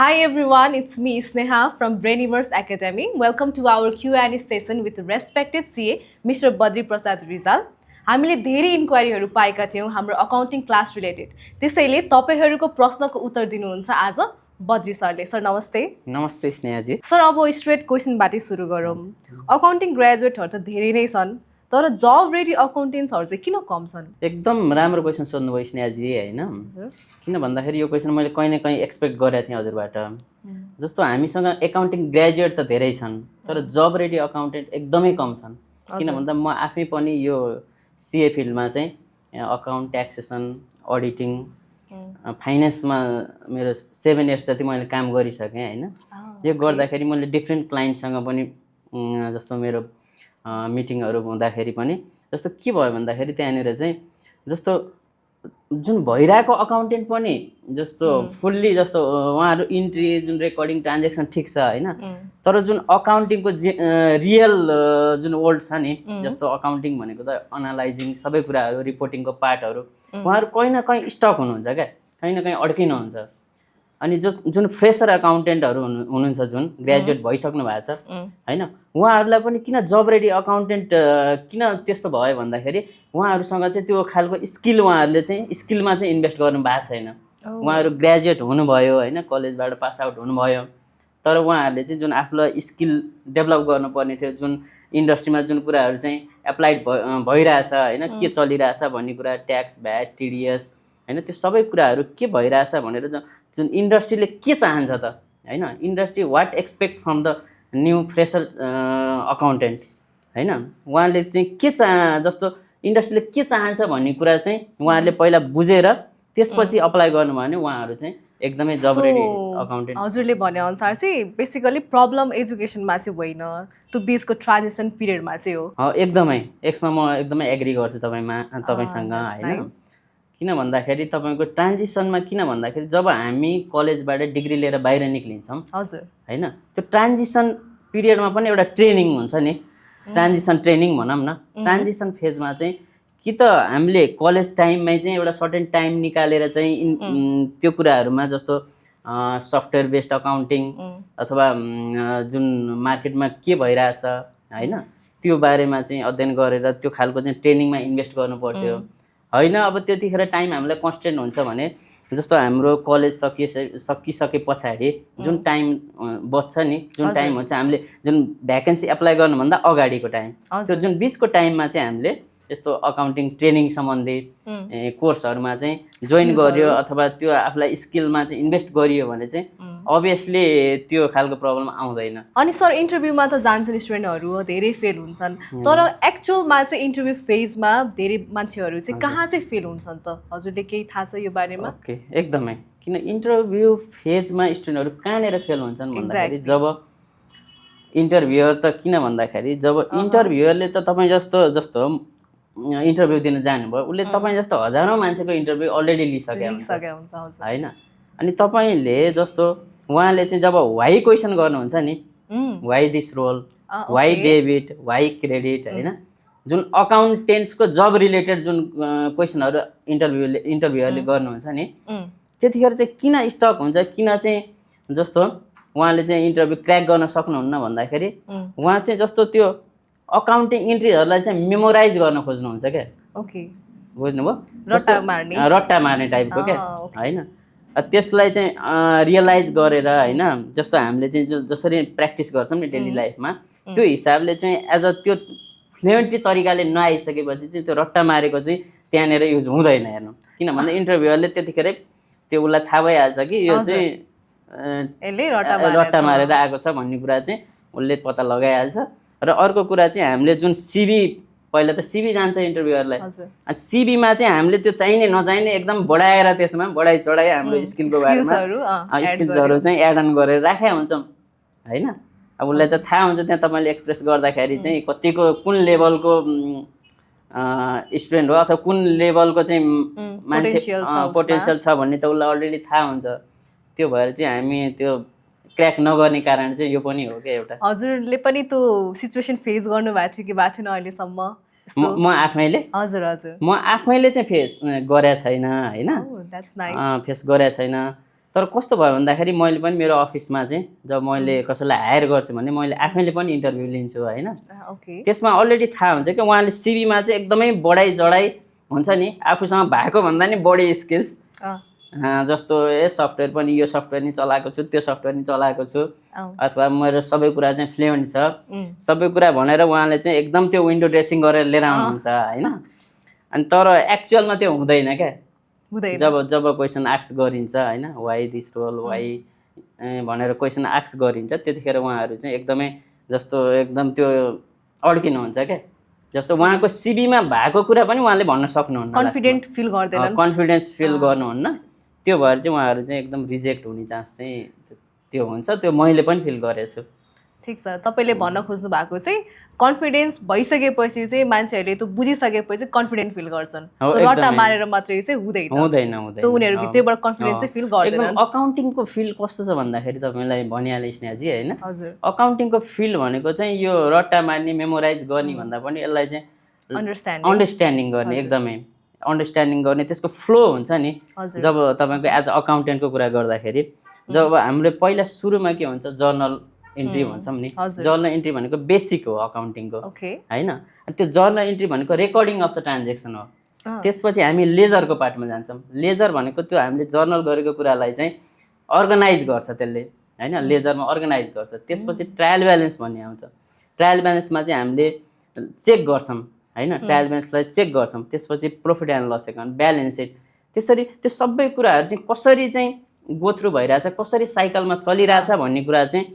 Hi everyone, it's me Sneha from Brainiverse Academy. Welcome to our Q&A session with respected CA Mr. Badri Prasad Rizal. हामीले धेरै इन्क्वायरीहरू पाएका थियौँ हाम्रो accounting class related. त्यसैले तपाईहरुको प्रश्नको उत्तर दिनुहुन्छ आज बद्री सरले। सर नमस्ते। नमस्ते स्नेहाजी। सर अब स्ट्रेट क्वेशनबाटै सुरु गरौँ। अकाउन्टिङ ग्रेजुएटहरू त धेरै नै छन्, तर जब रेडी अकाउन्टेन्ट्सहरू चाहिँ किन कम छन्? एकदम राम्रो क्वेसन सोध्नुभयो स्नेहाजी हैन। किन भन्दाखेरि यो क्वेसन मैले कहीँ न कहीँ एक्सपेक्ट गरेको थिएँ हजुरबाट। जस्तो हामीसँग एकाउन्टिङ ग्रेजुएट त धेरै छन्, तर जब रेडी अकाउन्टेन्ट एकदमै कम छन्। किन भन्दा म आफै पनि यो सीए फिल्डमा चाहिँ अकाउन्ट, ट्याक्सेसन, अडिटिङ, फाइनेन्समा मेरो 7 इयर्स जति मैले काम गरिसकेँ हैन। यो गर्दाखेरि मैले डिफ्रेन्ट क्लाइन्टसँग पनि जस्तो मेरो मिटिङहरू हुँदाखेरि पनि जस्तो के भयो भन्दाखेरि त्यहाँनिर चाहिँ जस्तो जुन भइरहेको अकाउन्टेन्ट पनि जस्तो फुल्ली जस्तो उहाँहरू इन्ट्री जुन रेकर्डिङ ट्रान्जेक्सन ठिक छ हैन, तर जुन अकाउन्टिङको रियल जुन वर्ल्ड छ नि, जस्तो अकाउन्टिङ भनेको त एनालाइजिङ सबै कुराहरू, रिपोर्टिङको पार्टहरू उहाँहरू कहीँ न कहीँ स्टक हुनुहुन्छ क्या, कहीँ न कहीँ अड्किनुहुन्छ। अनि जुन फ्रेसर अकाउन्टेन्टहरू हुनुहुन्छ, जुन ग्रेजुएट भइसक्नु भएको छ हैन, उहाँहरूलाई पनि किन जब रेडी अकाउन्टेन्ट किन त्यस्तो भयो भन्दाखेरि उहाँहरूसँग चाहिँ त्यो खालको स्किल उहाँहरूले चाहिँ स्किलमा चाहिँ इन्भेस्ट गर्नु भएको छैन। उहाँहरू ग्रेजुएट हुनुभयो हैन, कलेजबाट पास आउट हुनुभयो, तर उहाँहरूले चाहिँ जुन आफूलाई स्किल डेभलप गर्नुपर्ने थियो, जुन इन्डस्ट्रीमा जुन कुराहरू चाहिँ एप्लाइड भइरहेछ हैन, के चलिरहेछ भन्ने कुरा, ट्याक्स, भ्याट, टिडिएस हैन, त्यो सबै कुराहरू के भइरहेछ भनेर जुन इन्डस्ट्रीले के चाहन्छ त हैन, industry what expect from the new fresher accountant हैन, उहाँले चाहिँ के जस्तो इन्डस्ट्रीले के चाहन्छ भन्ने कुरा चाहिँ उहाँहरूले पहिला बुझेर त्यसपछि अप्लाई गर्नुभयो भने उहाँहरू चाहिँ एकदमै जब रेडी अकाउन्टेन्ट। हजुरले भनेअनुसार चाहिँ बेसिकली प्रब्लम एजुकेसनमा चाहिँ होइन, त्यो बिचको ट्रान्जिसन पिरियडमा चाहिँ हो। एकदमै यसमा म एकदमै एग्री गर्छु तपाईसँग हैन। किन भन्दाखेरि तपाईँको ट्रान्जिसनमा किन भन्दाखेरि जब हामी कलेजबाट डिग्री लिएर बाहिर निक्लिन्छौँ हजुर हैन, त्यो ट्रान्जिसन पिरियडमा पनि एउटा ट्रेनिङ हुन्छ नि, ट्रान्जिसन ट्रेनिङ भनौँ न। ट्रान्जिसन फेजमा चाहिँ कि त हामीले कलेज टाइममै चाहिँ एउटा सर्टेन टाइम निकालेर चाहिँ त्यो कुराहरूमा जस्तो सफ्टवेयर बेस्ड अकाउन्टिङ अथवा जुन मार्केटमा के भइरहेछ हैन, त्यो बारेमा चाहिँ अध्ययन गरेर त्यो खालको चाहिँ ट्रेनिङमा इन्भेस्ट गर्नु पर्थ्यो हैन। अब त्यतिखेर टाइम हामीलाई कन्स्टेन्ट हुन्छ भने जस्तो हाम्रो कलेज सकिसके पछाडि जुन टाइम बच्छ नि, जुन टाइम हुन्छ हामीले जुन भ्याकेन्सी एप्लाई गर्नुभन्दा अगाडिको टाइम, त्यो जुन बिचको टाइममा चाहिँ हामीले यस्तो अकाउन्टिङ ट्रेनिङ सम्बन्धी कोर्सहरूमा चाहिँ जोइन गर्यो अथवा त्यो आफूलाई स्किलमा चाहिँ इन्भेस्ट गरियो भने चाहिँ अभियसली त्यो खालको प्रब्लम आउँदैन। अनि सर इन्टरभ्यूमा त जान्छन् स्टुडेन्टहरू, धेरै फेल हुन्छन्, तर एक्चुअलमा चाहिँ इन्टरभ्यू फेजमा धेरै मान्छेहरू चाहिँ कहाँ चाहिँ फेल हुन्छन् त? हजुरले केही थाहा छ यो बारेमा? ओके, एकदमै। किन इन्टरभ्यू फेजमा स्टुडेन्टहरू कहाँनिर फेल हुन्छन् भन्दाखेरि जब इन्टरभ्युअर त किन भन्दाखेरि जब इन्टरभ्युअरले त तपाईँ जस्तो इन्टरभ्यू दिन जानुभयो, उसले तपाईँ जस्तो हजारौँ मान्छेको इन्टरभ्यू अलरेडी लिइसकेको हुन्छ हैन। अनि तपाईँले जस्तो उहाँले चाहिँ जब वाइ क्वेसन गर्नुहुन्छ नि, why this role, why debit, why credit हैन, जुन अकाउन्टेन्ट्सको जब रिलेटेड जुन क्वेसनहरू इन्टरभ्यूअरले गर्नुहुन्छ नि, त्यतिखेर चाहिँ किन स्टक हुन्छ, किन चाहिँ जस्तो उहाँले चाहिँ इन्टरभ्यू क्र्याक गर्न सक्नुहुन्न भन्दाखेरि उहाँ चाहिँ जस्तो त्यो अकाउन्टिङ इन्ट्रीहरूलाई चाहिँ मेमोराइज गर्न खोज्नुहुन्छ क्या। ओके, बुझ्नुभयो? रट्टा मार्ने टाइपको क्या हैन। त्यसलाई चाहिँ रियलाइज गरेर हैन, जस्तो हामीले चाहिँ जसरी प्र्याक्टिस गर्छौँ नि डेली लाइफमा, त्यो हिसाबले चाहिँ एज अ त्यो फ्लुएन्टली तरिकाले नआइसकेपछि चाहिँ त्यो रट्टा मारेको चाहिँ त्यहाँनिर युज हुँदैन हेर्नु। किन भन्दा इन्टरभ्यूअरले त्यतिखेरै त्यो उसलाई थाहा भइहाल्छ कि यो चाहिँ रट्टा मारेर आएको छ भन्ने कुरा चाहिँ उसले पत्ता लगाइहाल्छ। र अर्को कुरा चाहिँ हामीले जुन सिबी, पहिला त सिबी जान्छ इन्टरभ्यूअरलाई, अनि सिबीमा चाहिँ हामीले त्यो चाहिने नचाहिने एकदम बढाएर त्यसमा बढाइ चढाइ हाम्रो स्किलको बारेमा स्किल्सहरू चाहिँ एड अन गरेर राखेका हुन्छौँ हैन। अब उसलाई त थाहा हुन्छ त्यहाँ तपाईँले एक्सप्रेस गर्दाखेरि चाहिँ कतिको कुन लेभलको स्टुडेन्ट हो अथवा कुन लेभलको चाहिँ मान्छे पोटेन्सियल छ भन्ने त उसलाई अलरेडी थाहा हुन्छ। त्यो भएर चाहिँ हामी त्यो क्र्याक नगर्ने कारण चाहिँ यो पनि हो क्या एउटा। हजुरले पनि त्यो सिचुएसन फेस गर्नु भएको थियो कि भएको थिएन अहिलेसम्म? म आफैले हजुर हजुर म आफैले चाहिँ फेस गरेको छैन हैन, फेस गरेको छैन। तर कस्तो भयो भन्दाखेरि मैले पनि मेरो अफिसमा चाहिँ जब मैले कसैलाई हायर गर्छु भने मैले आफैले पनि इन्टरभ्यू लिन्छु होइन। ओके त्यसमा अलरेडी थाहा हुन्छ कि उहाँले सिभीमा चाहिँ एकदमै बढाइ चढाइ हुन्छ नि, आफूसँग भएको भन्दा नि बढी स्किल्स, जस्तो सफ्टवेयर पनि यो सफ्टवेयर नि चलाएको छु, त्यो सफ्टवेयर नि चलाएको छु, अथवा मेरो सबै कुरा चाहिँ फ्लुएन्ट छ, सबै कुरा भनेर उहाँले चाहिँ एकदम त्यो विन्डो ड्रेसिङ गरेर लिएर आउनुहुन्छ होइन। अनि तर एक्चुअलमा त्यो हुँदैन क्या। जब क्वेसन आस्क गरिन्छ होइन, वाइ दिस रोल वाइ भनेर क्वेसन आस्क गरिन्छ, त्यतिखेर उहाँहरू चाहिँ एकदमै जस्तो एकदम त्यो अड्किनुहुन्छ क्या। जस्तो उहाँको सिभीमा भएको कुरा पनि उहाँले भन्न सक्नुहुन्न, कन्फिडेन्स फिल गर्नुहुन्न, त्यो भएर चाहिँ उहाँहरू चाहिँ एकदम रिजेक्ट हुने चान्स चाहिँ त्यो हुन्छ। त्यो मैले पनि फिल गरेको छु। ठिक छ, तपाईँले भन्न खोज्नु भएको चाहिँ कन्फिडेन्स भइसकेपछि चाहिँ मान्छेहरूले त्यो बुझिसकेपछि कन्फिडेन्ट फिल गर्छन्, रट्टा मारेर मात्रै चाहिँ हुँदैन, त्यो उनीहरू भित्रैबाट कन्फिडेन्स चाहिँ फिल गर्दैन। अकाउन्टिङको फिल्ड कस्तो छ भन्दाखेरि तपाईँलाई भनिहालेँ स्नेहाजी होइन, अकाउन्टिङको फिल्ड भनेको चाहिँ यो रट्टा मार्ने मेमोराइज गर्ने भन्दा पनि यसलाई चाहिँ अन्डरस्ट्यान्डिङ गर्ने, एकदमै अन्डरस्ट्यान्डिङ गर्ने, त्यसको फ्लो हुन्छ नि। जब तपाईँको एज अ अकाउन्टेन्टको कुरा गर्दाखेरि जब हाम्रो पहिला सुरुमा के हुन्छ जर्नल इन्ट्री भन्छौँ नि, जर्नल इन्ट्री भनेको बेसिक हो अकाउन्टिङको होइन। त्यो जर्नल इन्ट्री भनेको रेकर्डिङ अफ द ट्रान्जेक्सन हो। त्यसपछि हामी लेजरको पार्टमा जान्छौँ। लेजर भनेको त्यो हामीले जर्नल गरेको कुरालाई चाहिँ अर्गनाइज गर्छ त्यसले होइन, लेजरमा अर्गनाइज गर्छ। त्यसपछि ट्रायल ब्यालेन्स भन्ने आउँछ। ट्रायल ब्यालेन्समा चाहिँ हामीले चेक गर्छौँ होइन, ट्रायल ब्यालेन्सलाई चेक गर्छौँ। त्यसपछि profit and loss account, balance sheet, त्यसरी त्यो सबै कुराहरू चाहिँ कसरी चाहिँ गो थ्रु भइरहेछ, कसरी साइकलमा चलिरहेछ भन्ने कुरा चाहिँ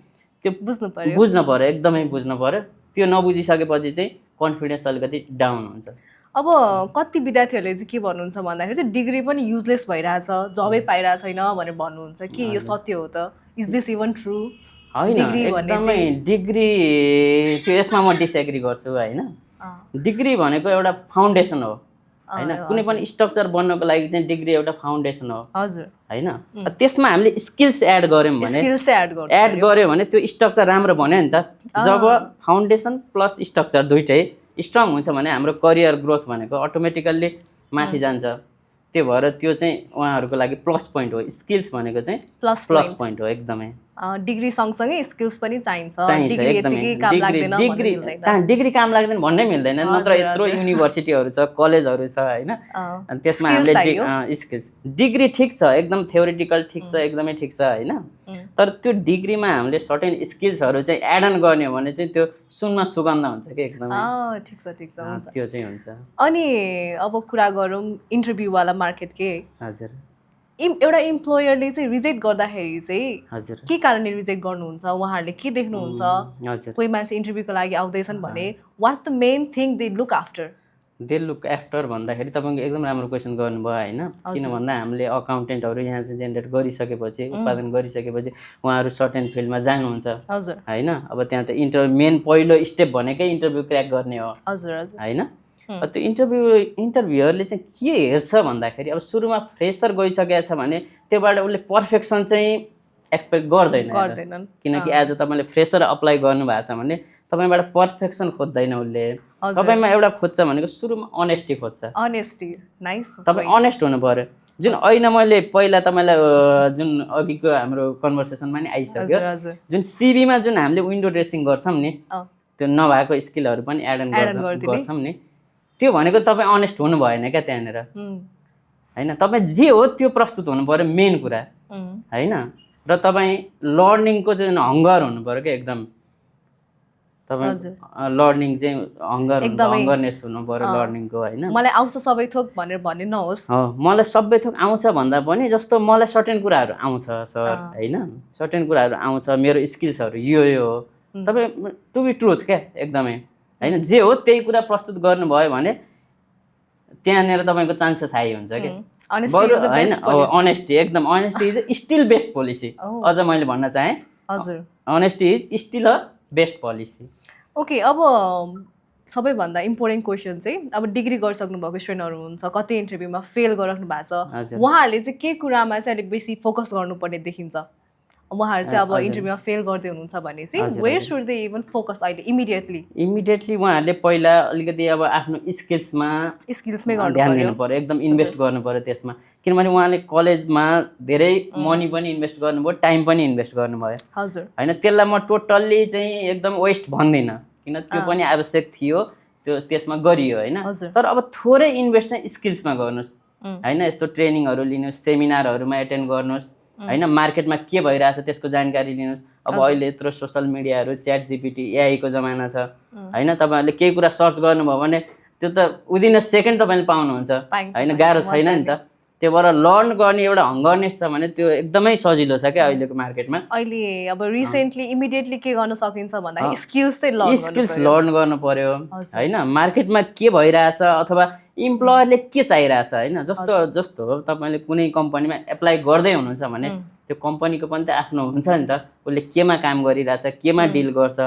त्यो बुझ्नु पर्यो, एकदमै बुझ्नु पर्यो। त्यो नबुझिसकेपछि चाहिँ कन्फिडेन्स अलिकति डाउन हुन्छ। अब कति विद्यार्थीहरूले चाहिँ के भन्नुहुन्छ भन्दाखेरि चाहिँ डिग्री पनि युजलेस भइरहेछ, जबै पाइरहेको छैन भनेर भन्नुहुन्छ कि यो सत्य हो त? Is this even true? होइन, एकदमै डिग्री त्यो यसमा म डिसएग्री गर्छु होइन। डिग्री भनेको एउटा फाउन्डेसन हो होइन, कुनै पनि स्ट्रक्चर बन्नको लागि चाहिँ डिग्री एउटा फाउन्डेसन हो होइन। त्यसमा हामीले स्किल्स एड गऱ्यौँ भने त्यो स्ट्रक्चर राम्रो बन्यो नि त। जब फाउन्डेसन प्लस स्ट्रक्चर दुइटै स्ट्रङ हुन्छ भने हाम्रो करियर ग्रोथ भनेको अटोमेटिकल्ली माथि जान्छ। त्यो भएर त्यो चाहिँ उहाँहरूको लागि प्लस पोइन्ट हो। स्किल्स भनेको चाहिँ प्लस पोइन्ट हो एकदमै। डिग्री सँगसँगै स्किल्स पनि चाहिन्छ। डिग्री काम लाग्दैन भन्नै मिल्दैन, नत्र यत्रो युनिभर्सिटीहरू छ, कलेजहरू छ होइन, त्यसमा हामीले स्किल्स। डिग्री ठिक छ, एकदम थ्योरिटिकल ठिक छ, एकदमै ठिक छ होइन, तर त्यो डिग्रीमा हामीले सर्टेन स्किल्सहरू चाहिँ एड अन गर्ने हो भने चाहिँ त्यो सुनमा सुगन्ध हुन्छ कि एकदमै। ठिक छ त्यो चाहिँ हुन्छ। अनि अब कुरा गरौँ इन्टरभ्यूवाला मार्केटकै। हजुर, एउटा इम्प्लोयरले चाहिँ रिजेक्ट गर्दाखेरि चाहिँ हजुर के कारणले रिजेक्ट गर्नुहुन्छ, उहाँहरूले के देख्नुहुन्छ? कोही मान्छे इन्टरभ्यूको लागि आउँदैछन् भने what's the main thing they look after? They look after भन्दाखेरि तपाईँको एकदम राम्रो क्वेसन गर्नुभयो होइन। किन भन्दा हामीले अकाउन्टेन्टहरू यहाँ चाहिँ जेनेरेट गरिसकेपछि, उत्पादन गरिसकेपछि उहाँहरू सर्टेन फिल्डमा जानुहुन्छ होइन। अब त्यहाँ त मेन पहिलो स्टेप भनेकै इन्टरभ्यू क्र्याक गर्ने हो होइन। त्यो इन्टरभ्युअरले चाहिँ के हेर्छ भन्दाखेरि अब सुरुमा फ्रेसर गइसकेको छ भने त्योबाट उसले पर्फेक्सन चाहिँ एक्सपेक्ट गर्दैन, किनकि एज अ तपाईँले फ्रेसर अप्लाई गर्नुभएको छ भने तपाईँबाट पर्फेक्सन खोज्दैन उसले। तपाईँमा एउटा खोज्छ भनेको सुरुमा अनेस्टी खोज्छ। तपाईँ अनेस्ट हुनु पर्यो। जुन ऐन मैले पहिला तपाईँलाई जुन अघिको हाम्रो कन्भर्सेसनमा नि आइसक्यो, जुन सिभीमा जुन हामीले विन्डो ड्रेसिङ गर्छौँ नि, त्यो नभएको स्किलहरू पनि एड अन गर्छौँ नि, त्यो भनेको तपाईँ अनेस्ट हुनु भएन क्या त्यहाँनिर होइन। तपाईँ जे हो त्यो प्रस्तुत हुनु पर्यो मेन कुरा होइन। र तपाईँ लर्निङको चाहिँ हङ्गर हुनु पर्यो क्या एकदम। तपाईँ लर्निङ चाहिँ हङ्गरनेस हुनु पर्यो लर्निङको होइन। मलाई आउँछ सबै थोक भनेर भन्ने नहोस्। मलाई सबै थोक आउँछ भन्दा पनि जस्तो मलाई सर्टेन कुराहरू आउँछ सर होइन, सर्टेन कुराहरू आउँछ, मेरो स्किल्सहरू यो हो। तपाईँ टु बी ट्रुथ क्या एकदमै होइन, जे हो त्यही कुरा प्रस्तुत गर्नुभयो भने त्यहाँनिर तपाईँको चान्सेस हाई हुन्छ कि होइन। अनेस्टी एकदम, honesty is still best policy. अझ मैले भन्न चाहेँ honesty is still a best policy. Okay, अब सबैभन्दा इम्पोर्टेन्ट क्वेसन चाहिँ अब डिग्री गरिसक्नु भएको स्टुडेन्टहरू हुन्छ, कति इन्टरभ्यूमा फेल गरिराख्नु भएको छ, उहाँहरूले चाहिँ के कुरामा चाहिँ अलिक बेसी फोकस गर्नुपर्ने देखिन्छ? उहाँहरू चाहिँ अब इन्टरभ्यूमा फेल गर्दै हुनुहुन्छ भने चाहिँ where should they even focus अहिले इमिडिएटली उहाँहरूले पहिला अलिकति अब आफ्नो स्किल्समै ध्यान दिनु पर्यो, एकदम इन्भेस्ट गर्नु पर्यो त्यसमा। किनभने उहाँले कलेजमा धेरै मनी पनि इन्भेस्ट गर्नुभयो, टाइम पनि इन्भेस्ट गर्नुभयो हजुर होइन। त्यसलाई म टोटल्ली चाहिँ एकदम वेस्ट भन्दिनँ, किन त्यो पनि आवश्यक थियो, त्यो त्यसमा गरियो होइन। हजुर। तर अब थोरै इन्भेस्ट चाहिँ स्किल्समा गर्नुहोस् होइन। यस्तो ट्रेनिङहरू लिनुहोस्, सेमिनारहरूमा एटेन्ड गर्नुहोस् होइन। मार्केटमा के भइरहेछ त्यसको जानकारी लिनुहोस्। अब अहिले यत्रो सोसल मिडियाहरू, च्याट जिपिटी, एआईको जमाना छ होइन। तपाईँहरूले केही कुरा सर्च गर्नुभयो भने त्यो त विदिन अ सेकेन्ड तपाईँले पाउनुहुन्छ होइन, गाह्रो छैन नि त। त्यो भएर लर्न गर्ने एउटा हङ्गरनेस छ भने त्यो एकदमै सजिलो छ क्या अहिलेको मार्केटमा। अहिले अब रिसेन्टली इमिडिएटली के गर्न सकिन्छ भन्दा स्किल्स चाहिँ लर्न स्किल्स लर्न गर्नु पर्यो होइन। मार्केटमा के भइरहेछ अथवा इम्प्लोयरले के चाहिरहेछ होइन। जस्तो जस्तो तपाईँले कुनै कम्पनीमा एप्लाई गर्दै हुनुहुन्छ भने त्यो कम्पनीको पनि त आफ्नो हुन्छ नि त, उसले केमा काम गरिरहेछ, केमा डिल गर्छ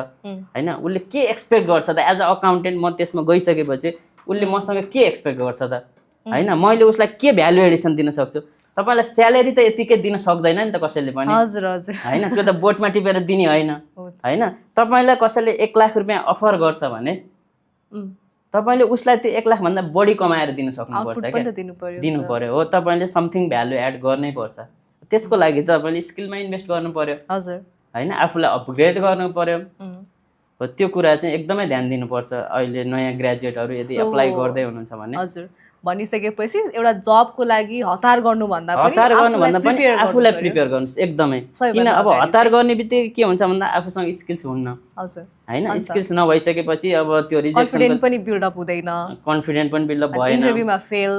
होइन, उसले के एक्सपेक्ट गर्छ त। एज अ अकाउन्टेन्ट म त्यसमा गइसकेपछि उसले मसँग के एक्सपेक्ट गर्छ त होइन। मैले उसलाई के भ्यालु एडिसन दिन सक्छु। तपाईँलाई स्यालेरी त यतिकै दिन सक्दैन नि त कसैले पनि हजुर हजुर होइन। त्यो त बोटमा टिपेर दिने होइन होइन। तपाईँलाई कसैले 1 लाख रुपियाँ अफर गर्छ भने तपाईँले उसलाई त्यो 1 लाखभन्दा बढी कमाएर दिन सक्नुपर्छ क्या, दिनु पर्यो हो। तपाईँले समथिङ भ्यालु एड गर्नै पर्छ। त्यसको लागि त तपाईँले स्किलमा इन्भेस्ट गर्नु पर्यो हजुर होइन, आफूलाई अपग्रेड गर्नु पर्यो हो। त्यो कुरा चाहिँ एकदमै ध्यान दिनुपर्छ अहिले नयाँ ग्रेजुएटहरू यदि अप्लाई गर्दै हुनुहुन्छ भने। हजुर भनिसकेपछि एउटा जबको लागि हतार गर्नुभन्दा पनि आफूलाई प्रिपेयर गर्नुहोस् एकदमै। किन अब हतार गर्ने बित्तिकै के हुन्छ भन्दा आफूसँग स्किल्स हुन्न होइन। स्किल्स नभइसकेपछि अब त्यो रिजेक्सन पनि बिल्डअप हुँदैन, कन्फिडेन्ट पनि बिल्डअप भएन, इन्टरभ्यूमा फेल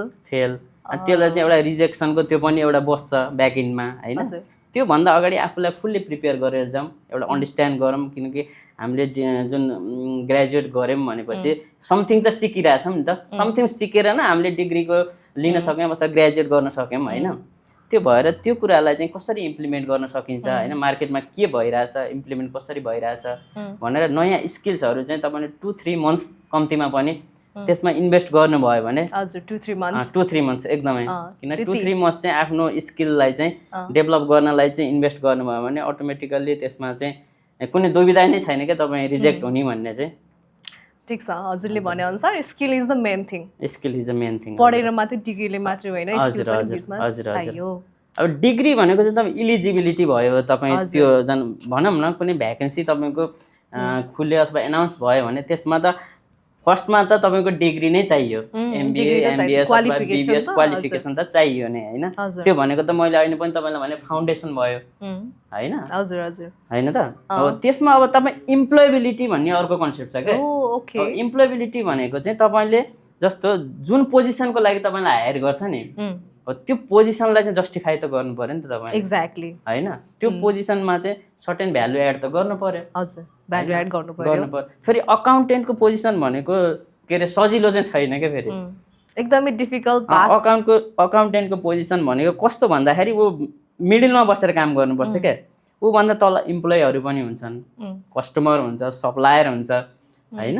त्यसलाई चाहिँ एउटा रिजेक्सनको त्यो पनि एउटा बस्छ ब्याकइन्डमा होइन। त्योभन्दा अगाडि आफूलाई फुल्ली प्रिपेयर गरेर जाउँ, एउटा अन्डरस्ट्यान्ड गरौँ। किनकि हामीले जुन ग्रेजुएट गऱ्यौँ भनेपछि समथिङ त सिकिरहेछौँ नि त। समथिङ सिकेर न हामीले डिग्रीको लिन सक्यौँ अथवा ग्रेजुएट गर्न सक्यौँ होइन। त्यो भएर त्यो कुरालाई चाहिँ कसरी इम्प्लिमेन्ट गर्न सकिन्छ होइन, मार्केटमा के भइरहेछ, इम्प्लिमेन्ट कसरी भइरहेछ भनेर नयाँ स्किल्सहरू चाहिँ तपाईँले 2-3 मन्थ्स कम्तीमा पनि त्यसमा इन्भेस्ट गर्नुभयो भने 2-3 मन्थ्स एकदमै। किन 2-3 मन्थ्स चाहिँ आफ्नो स्किललाई चाहिँ डेभलप गर्नलाई चाहिँ इन्भेस्ट गर्नुभयो भने अटोमेटिकल्ली त्यसमा चाहिँ कुनै दुविधा नै छैन क्या तपाईँ रिजेक्ट हुने भन्ने चाहिँ। ठिक छ, हजुरले भने अनुसार skill is the main thing. Skill is the main thing. पढेर मात्रै डिग्रीले मात्रै होइन, स्किल पनि बिचमा चाहियो। अब डिग्री भनेको चाहिँ तपाईँ इलिजिबिलिटी भयो, तपाईँ त्यो भनौँ न कुनै भ्याकेन्सी तपाईँको खुल्यो अथवा एनाउन्स भयो भने त्यसमा त फर्स्टमा त तपाईँको डिग्री नै चाहियो, एमबिए एमबिएस अथवा बिबिएस क्वालिफिकेसन त चाहियो नै होइन। त्यो भनेको त मैले अहिले पनि तपाईँलाई भने फाउन्डेसन भयो होइन होइन त हो। त्यसमा अब तपाईँ इम्प्लोएबिलिटी भन्ने अर्को कन्सेप्ट छ क्या। इम्प्लोएबिलिटी भनेको चाहिँ तपाईँले जस्तो जुन पोजिसनको लागि तपाईँलाई हायर गर्छ नि त्यो पोजिसनलाई चाहिँ जस्टिफाई त गर्नु पर्यो नि त तपाईँ। एक्ज्याक्टली होइन। त्यो पोजिसनमा चाहिँ सर्टेन भ्यालु एड त गर्नु पर्यो। हजुर भ्यालु एड गर्नु पर्यो। फेरि अकाउन्टेन्टको पोजिसन भनेको के अरे सजिलो चाहिँ छैन क्या, फेरि एकदमै डिफिकल्ट। अकाउन्टेन्टको पोजिसन भनेको कस्तो भन्दाखेरि ऊ मिडलमा बसेर काम गर्नुपर्छ क्या। ऊभन्दा तल इम्प्लोइहरू पनि हुन्छन्, कस्टमर हुन्छ, सप्लायर हुन्छ होइन।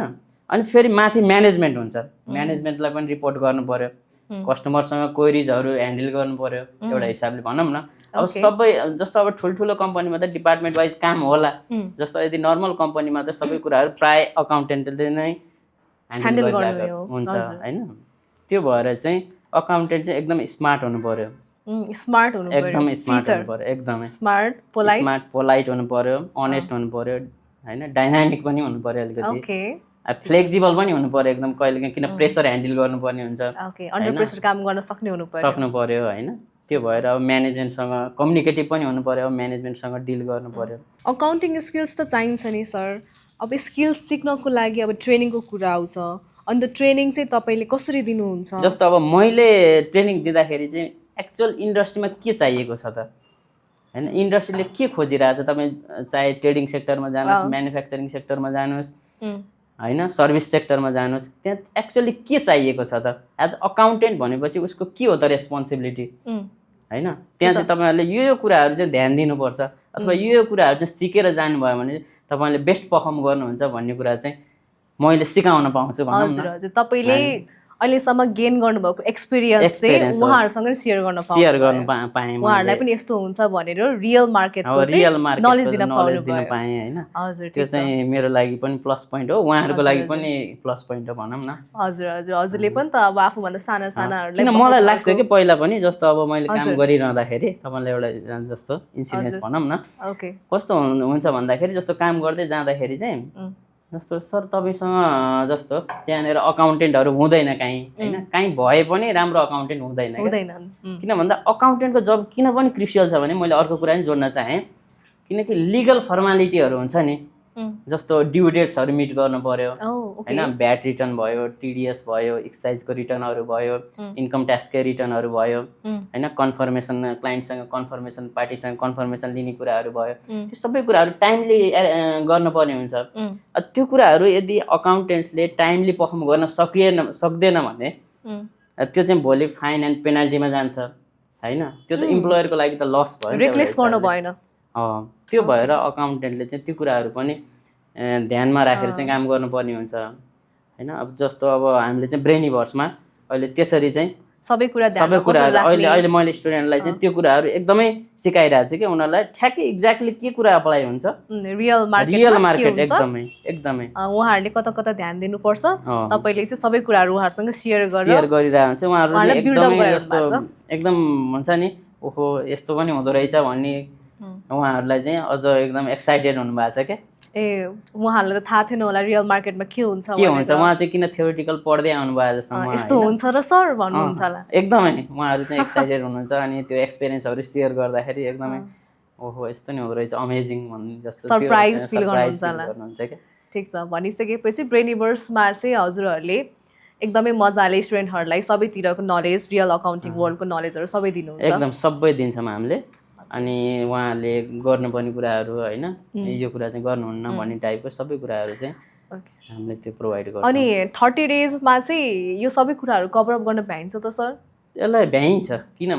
अनि फेरि माथि म्यानेजमेन्ट हुन्छ, म्यानेजमेन्टलाई पनि रिपोर्ट गर्नु पर्यो, कस्टमरसँग क्वेरिजहरू ह्यान्डल गर्नु पर्यो एउटा हिसाबले भनौँ न। अब सबै जस्तो अब ठुल्ठुलो कम्पनीमा त डिपार्टमेन्ट वाइज काम होला, जस्तो यदि नर्मल कम्पनीमा त सबै कुराहरू प्राय अकाउन्टेन्टले नै ह्यान्डल गरिरहेको हुन्छ होइन। त्यो भएर चाहिँ अकाउन्टेन्ट चाहिँ एकदम स्मार्ट हुनु पर्यो, एकदम स्मार्ट हुनु पर्यो, एकदमै स्मार्ट पोलाइट हुनु पर्यो, अनेस्ट हुनु पर्यो होइन, डाइनामिक पनि हुनु पर्यो, अलिकति फ्लेक्सिबल पनि हुनु पर्यो एकदम। कहिलेकाहीँ किन प्रेसर ह्यान्डल गर्नुपर्ने हुन्छ, अन्डर प्रेसर काम गर्न सक्नु पर्यो होइन। त्यो भएर अब म्यानेजमेन्टसँग कम्युनिकेटिभ पनि हुनु पर्यो, म्यानेजमेन्टसँग डिल गर्नु पर्यो। अकाउन्टिङ स्किल्स त चाहिन्छ नि सर। अब स्किल्स सिक्नको लागि अब ट्रेनिङको कुरा आउँछ, अन्त ट्रेनिङ चाहिँ तपाईँले कसरी दिनुहुन्छ? जस्तो अब मैले ट्रेनिङ दिँदाखेरि चाहिँ एक्चुअल इन्डस्ट्रीमा के चाहिएको छ त होइन, इन्डस्ट्रीले के खोजिरहेछ, तपाईँ चाहे ट्रेडिङ सेक्टरमा जानुहोस्, म्यानुफ्याक्चरिङ सेक्टरमा जानुहोस् होइन, सर्भिस सेक्टरमा जानुहोस्, त्यहाँ एक्चुअली के चाहिएको छ त। एज अकाउन्टेन्ट भनेपछि उसको के हो त रेस्पोन्सिबिलिटी होइन। त्यहाँ चाहिँ तपाईँहरूले यो कुराहरू चाहिँ ध्यान दिनुपर्छ अथवा यो कुराहरू चाहिँ सिकेर जानुभयो भने तपाईँले बेस्ट पर्फर्म गर्नुहुन्छ भन्ने कुरा चाहिँ मैले सिकाउन पाउँछु भनौँ न। तपाईँले अहिलेसम्म गेन गर्नुभएको एक्सपिरियन्स चाहिँ Experience हो। उहाँहरूसँग सेयर गर्न सेयर पाउनु गर्नु भयो। पाएँ उहाँहरूलाई पनि यस्तो हुन्छ भनेर रियल मार्केटको रियल चाहिँ मार्केटको नलेज दिन नलेज पाउनु दिन भयो। पाएँ होइन हजुर त्यो ठिक छ। चाहिँ मेरो लागि पनि प्लस पोइन्ट हो उहाँहरूको लागि पनि प्लस पोइन्ट हो भनौँ न हजुर हजुर हजुरले पनि त अब आफूभन्दा साना सानाहरूलाई किन मलाई लाग्थ्यो कि पहिला पनि जस्तो अब मैले काम हजुर। गरिरहँदाखेरि तपाईँलाई एउटा जस्तो इन्सिडेन्स भनौँ न ओके कस्तो हुन्छ भन्दाखेरि जस्तो काम गर्दै जाँदाखेरि चाहिँ जस्तो सर तपाईँसँग जस्तो त्यहाँनिर अकाउन्टेन्टहरू हुँदैन काहीँ होइन काहीँ भए पनि राम्रो अकाउन्टेन्ट हुँदैन क्या। हुँदैन किन भन्दा अकाउन्टेन्टको जब किन पनि क्रुसियल छ भने मैले अर्को कुरा पनि जोड्न चाहेँ किनकि लिगल फर्मालिटीहरू हुन्छ नि जस्तो ड्यु डेट्सहरू मिट गर्नु पर्यो ओके होइन भ्याट रिटर्न भयो टिडिएस भयो एक्साइजको रिटर्नहरू भयो इन्कम ट्याक्सकै रिटर्नहरू भयो होइन कन्फर्मेसन क्लाइन्टसँग कन्फर्मेसन पार्टीसँग कन्फर्मेसन लिने कुराहरू भयो त्यो सबै कुराहरू टाइमली गर्नुपर्ने हुन्छ त्यो कुराहरू यदि अकाउन्टेन्ट्सले टाइमली पर्फर्म गर्न सक्दैन भने त्यो चाहिँ भोलि फाइन एन्ड पेनाल्टीमा जान्छ होइन त्यो त इम्प्लोयरको लागि त लस भयो नि त रिप्लेस एउटा गर्नु हिसाबले। भएन। त्यो भएर अकाउन्टेन्टले चाहिँ त्यो कुराहरू पनि ध्यानमा राखेर चाहिँ काम गर्नुपर्ने हुन्छ होइन अब जस्तो अब हामीले चाहिँ ब्रेनीभर्समा अहिले त्यसरी चाहिँ सबै कुरा सबै कुराहरू अहिले मैले स्टुडेन्टलाई चाहिँ त्यो कुराहरू एकदमै सिकाइरहेको छु कि उनीहरूलाई ठ्याक्कै एक्ज्याक्टली के कुरा अप्लाई हुन्छ रियल रियल मार्केट मार्केट एकदमै एकदमै उहाँहरूले कता कता ध्यान दिनुपर्छ तपाईँले चाहिँ सबै कुराहरू उहाँहरूसँग सेयर गरेर सेयर गरिरहेको हुन्छ उहाँहरूले उहाँलाई build up एकदमै गराइरहनु जस्तो भएको छ। एकदम हुन्छ नि ओहो यस्तो पनि हुँदो रहेछ भन्ने उहाँहरूलाई चाहिँ अझ एकदम एक्साइटेड हुनुभएको छ क्या ए उहाँहरूलाई त थाहा थिएन होला रियल मार्केटमा के हुन्छ के हुन्छ उहाँ चाहिँ किन थ्योरिटिकल पढ्दै आउनुभयो जसम्म यस्तो हुन्छ र सर भन्नुहुन्छ होला। एकदमै उहाँहरू चाहिँ एक्साइटेड हुनुहुन्छ अनि त्यो एक्सपिरियन्सहरू सेयर गर्दाखेरि एकदमै ओहो यस्तो नि हुँदो रहेछ अमेजिङ भन्ने जस्तो Surprise feel surprise गर्नुहुन्छ होला। गर्नुहुन्छ क्या ठिक छ भनिसकेपछि ब्रेनिभर्समा चाहिँ हजुरहरूले एकदमै मजाले स्टुडेन्टहरूलाई सबैतिरको नलेज रियल अकाउन्टिङ वर्ल्डको नलेजहरू सबै दिनुहुन्छ। एकदम सबै दिन्छौँ हामीले अनि उहाँहरूले गर्नुपर्ने कुराहरू होइन यो कुरा चाहिँ गर्नुहुन्न भन्ने टाइपको सबै कुराहरू चाहिँ हामीले त्यो प्रोभाइड गर्छौँ। अनि 30 डेजमा चाहिँ यो सबै कुराहरू कभर अप गर्न भ्याइन्छ त सर? यसलाई भ्याइन्छ किन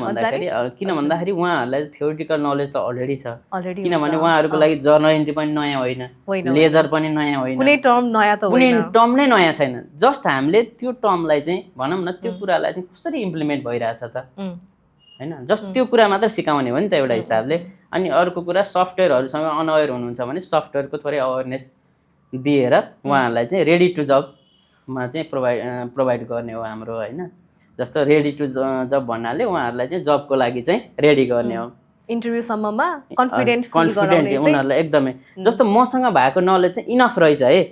भन्दाखेरि उहाँहरूलाई थ्योरिटिकल नलेज त अलरेडी छ अलरेडी किनभने उहाँहरूको लागि जर्नल इन्ट्री पनि नयाँ होइन लेजर पनि नयाँ होइन कुनै टर्म नयाँ त कुनै होइन टर्म नै नयाँ छैन जस्ट हामीले त्यो टर्मलाई चाहिँ भनौँ न त्यो कुरालाई चाहिँ कसरी इम्प्लिमेन्ट भइरहेछ त होइन जस्ट त्यो कुरा मात्र सिकाउने हो नि त एउटा हिसाबले। अनि अर्को कुरा सफ्टवेयरहरूसँग अनअवेर हुनुहुन्छ भने सफ्टवेयरको थोरै अवेरनेस दिएर उहाँहरूलाई चाहिँ रेडी टु जबमा चाहिँ प्रोभाइड गर्ने हो हाम्रो होइन जस्तो रेडी टु जब भन्नाले उहाँहरूलाई चाहिँ जबको लागि चाहिँ रेडी गर्ने हो इन्टरभ्यूसम्ममा कन्फिडेन्ट उनीहरूलाई एकदमै जस्तो मसँग भएको नलेज चाहिँ इनफ रहेछ है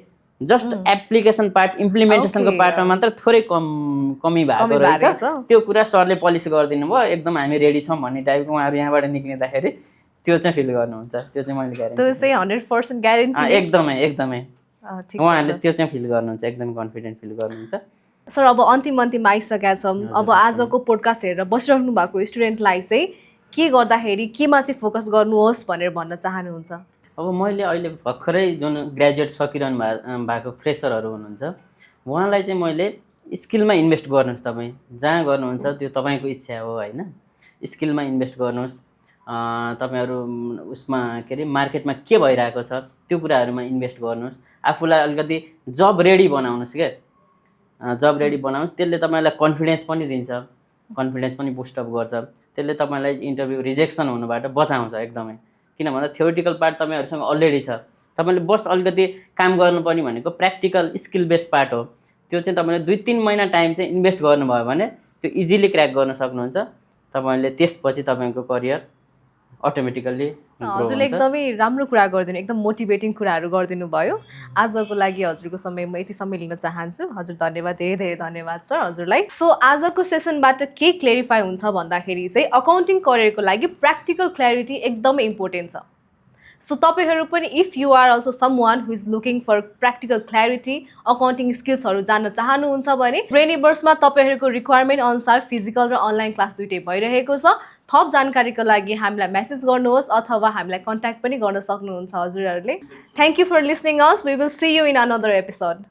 जस्ट एप्लिकेसन पार्ट इम्प्लिमेन्टेसनको पार्टमा मात्र थोरै कमी भएको रहेछ त्यो कुरा सरले पलिस गरिदिनु भयो एकदम हामी रेडी छौँ भन्ने टाइपको उहाँहरू यहाँबाट निक्लिँदाखेरि त्यो चाहिँ फिल गर्नुहुन्छ त्यो चाहिँ मैले ग्यारेन्टी त्यो चाहिँ 100% ग्यारेन्टी एकदमै एकदमै उहाँहरूले त्यो चाहिँ फिल गर्नुहुन्छ एकदम कन्फिडेन्ट फिल गर्नुहुन्छ। सर अब अन्तिम आइसकेका छौँ अब आजको पोडकास्ट हेरेर बसिराख्नु भएको स्टुडेन्टलाई चाहिँ के गर्दाखेरि केमा चाहिँ फोकस गर्नुहोस् भनेर भन्न चाहनुहुन्छ? अब मैले अहिले भर्खरै जुन ग्रेजुएट सकिरहनु भएको फ्रेसरहरू हुनुहुन्छ उहाँलाई चाहिँ मैले स्किलमा इन्भेस्ट गर्नुहोस् तपाईँ जहाँ गर्नुहुन्छ त्यो तपाईँको इच्छा हो होइन स्किलमा इन्भेस्ट गर्नुहोस् तपाईँहरू उसमा के अरे मार्केटमा के भइरहेको छ त्यो कुराहरूमा इन्भेस्ट गर्नुहोस् आफूलाई अलिकति जब रेडी बनाउनुहोस् क्या जब रेडी बनाउनुहोस् त्यसले तपाईँलाई कन्फिडेन्स पनि दिन्छ कन्फिडेन्स पनि बुस्टअप गर्छ त्यसले तपाईँलाई इन्टरभ्यू रिजेक्सन हुनुबाट बचाउँछ एकदमै किन भन्दा थ्योरिटिकल पार्ट तपाईँहरूसँग अलरेडी छ तपाईँले बस अलिकति काम गर्नुपर्ने भनेको प्र्याक्टिकल स्किल बेस्ड पार्ट हो त्यो चाहिँ तपाईँले 2-3 महिना टाइम चाहिँ इन्भेस्ट गर्नुभयो भने त्यो इजिली क्र्याक गर्न सक्नुहुन्छ तपाईँले त्यसपछि तपाईँको करियर अटोमेटिकल्ली हजुरले एकदमै राम्रो कुरा गरिदिनु एकदम मोटिभेटिङ कुराहरू गरिदिनु भयो। आजको लागि हजुरको समय म यति समय लिन चाहन्छु। हजुर धन्यवाद धेरै धेरै धन्यवाद सर हजुरलाई। सो आजको सेसनबाट के क्लेरिफाई हुन्छ भन्दाखेरि चाहिँ अकाउन्टिङ करियरको लागि प्र्याक्टिकल क्ल्यारिटी एकदमै इम्पोर्टेन्ट छ। सो तपाईँहरू पनि if you are also someone who is looking for practical clarity accounting स्किल्सहरू जान्न चाहनुहुन्छ भने ब्रेनिभर्समा तपाईँहरूको रिक्वायरमेन्ट अनुसार फिजिकल र अनलाइन क्लास दुइटै भइरहेको छ। थप जानकारीको लागि हामीलाई मेसेज गर्नुहोस् अथवा हामीलाई कन्ट्याक्ट पनि गर्न सक्नुहुन्छ हजुरहरूले। Thank you for listening us. We will see you in another episode.